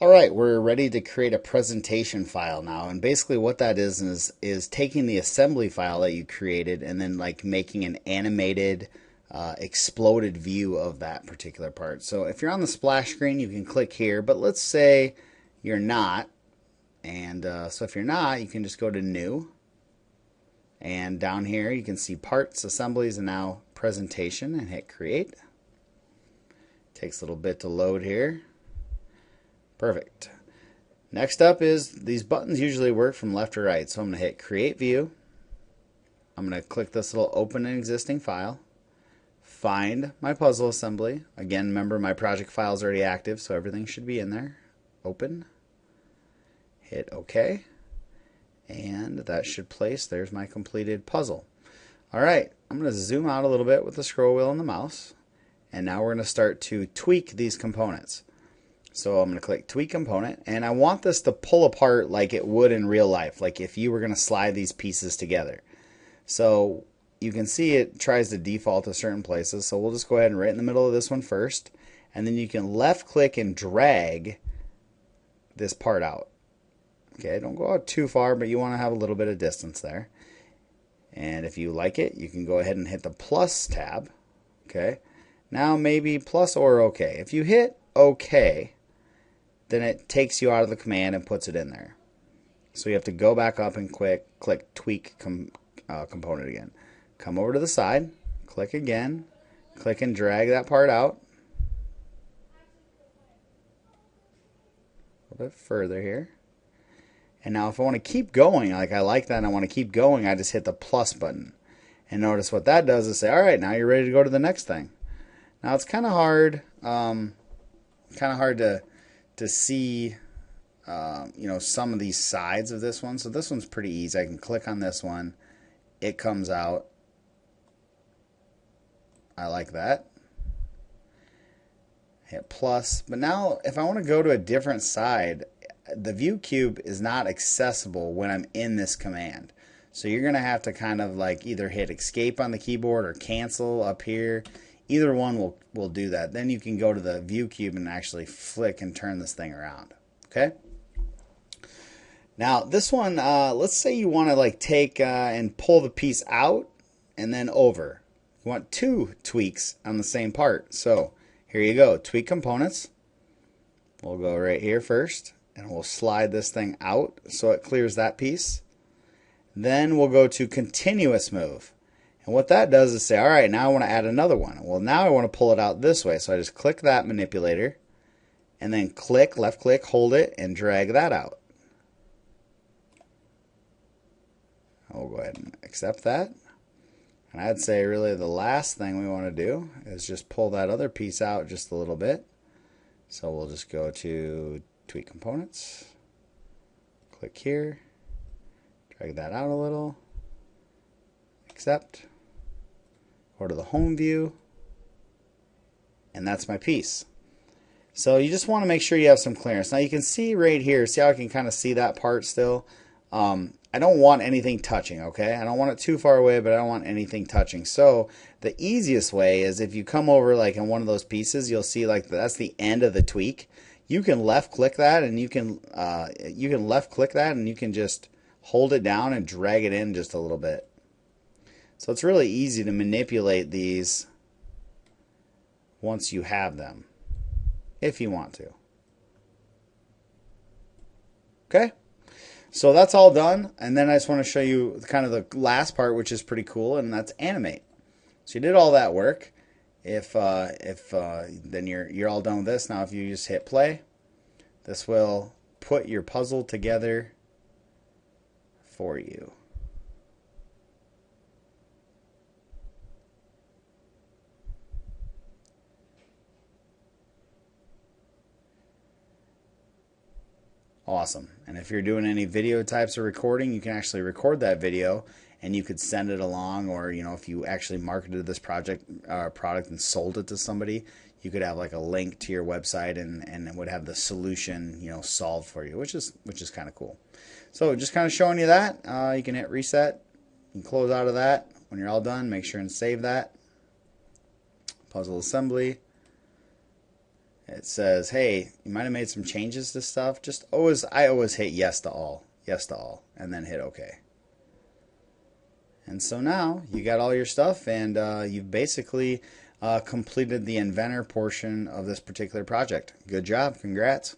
All right, we're ready to create a presentation file now. And basically what that is taking the assembly file that you created and then like making an animated exploded view of that particular part. So if you're on the splash screen, you can click here, but let's say you're not. And so if you're not, you can just go to New. And down here you can see Parts, Assemblies, and now Presentation, and hit Create. Takes a little bit to load here. Perfect. Next up is these buttons usually work from left to right. So I'm going to hit Create View. I'm going to click this little Open an Existing File. Find my puzzle assembly. Again, remember my project file is already active, so everything should be in there. Open. Hit OK. And that should place, there's my completed puzzle. Alright, I'm going to zoom out a little bit with the scroll wheel and the mouse. And now we're going to start to tweak these components. So I'm going to click Tweak Component, and I want this to pull apart like it would in real life, like if you were going to slide these pieces together. So you can see it tries to default to certain places, so we'll just go ahead and right in the middle of this one first, and then you can left click and drag this part out. Okay, don't go out too far, but you want to have a little bit of distance there. And if you like it, you can go ahead and hit the plus tab. Okay, now maybe plus or OK. If you hit OK, then it takes you out of the command and puts it in there. So you have to go back up and click Tweak Component again. Come over to the side, click again, click and drag that part out. A little bit further here. And now if I want to keep going, like I like that and I want to keep going, I just hit the plus button. And notice what that does is say, all right, now you're ready to go to the next thing. Now it's kind of hard to see you know, some of these sides of this one. So this one's pretty easy. I can click on this one. It comes out. I like that. Hit plus. But now if I want to go to a different side, the view cube is not accessible when I'm in this command. So you're going to have to kind of like either hit escape on the keyboard or cancel up here. Either one will do that. Then you can go to the view cube and actually flick and turn this thing around. Okay. Now this one, let's say you want to like take and pull the piece out and then over. You want two tweaks on the same part. So here you go. Tweak components. We'll go right here first, and we'll slide this thing out so it clears that piece. Then we'll go to continuous move. And what that does is say, all right, now I want to add another one. Well, now I want to pull it out this way. So I just click that manipulator and then click, left click, hold it, and drag that out. We'll go ahead and accept that. And I'd say really the last thing we want to do is just pull that other piece out just a little bit. So we'll just go to Tweak Components, click here, drag that out a little, accept. Go to the home view, and that's my piece. So you just want to make sure you have some clearance. Now you can see right here, see how I can kind of see that part still? I don't want anything touching, okay? I don't want it too far away, but I don't want anything touching. So the easiest way is if you come over like in one of those pieces, you'll see like that's the end of the tweak. You can left click that and you can left click that and you can just hold it down and drag it in just a little bit. So it's really easy to manipulate these once you have them, if you want to. Okay? So that's all done, and then I just want to show you kind of the last part, which is pretty cool, and that's Animate. So you did all that work. Then you're all done with this. Now if you just hit play, this will put your puzzle together for you. Awesome. And if you're doing any video types of recording, you can actually record that video and you could send it along, or you know, if you actually marketed this product and sold it to somebody, you could have like a link to your website and it would have the solution, you know, solved for you, which is kind of cool. So just kind of showing you that. You can hit reset. You can close out of that. When you're all done, make sure and save that. Puzzle assembly. It says, hey, you might have made some changes to stuff. I always hit yes to all, and then hit OK. And so now you got all your stuff, and you've basically completed the inventor portion of this particular project. Good job, congrats.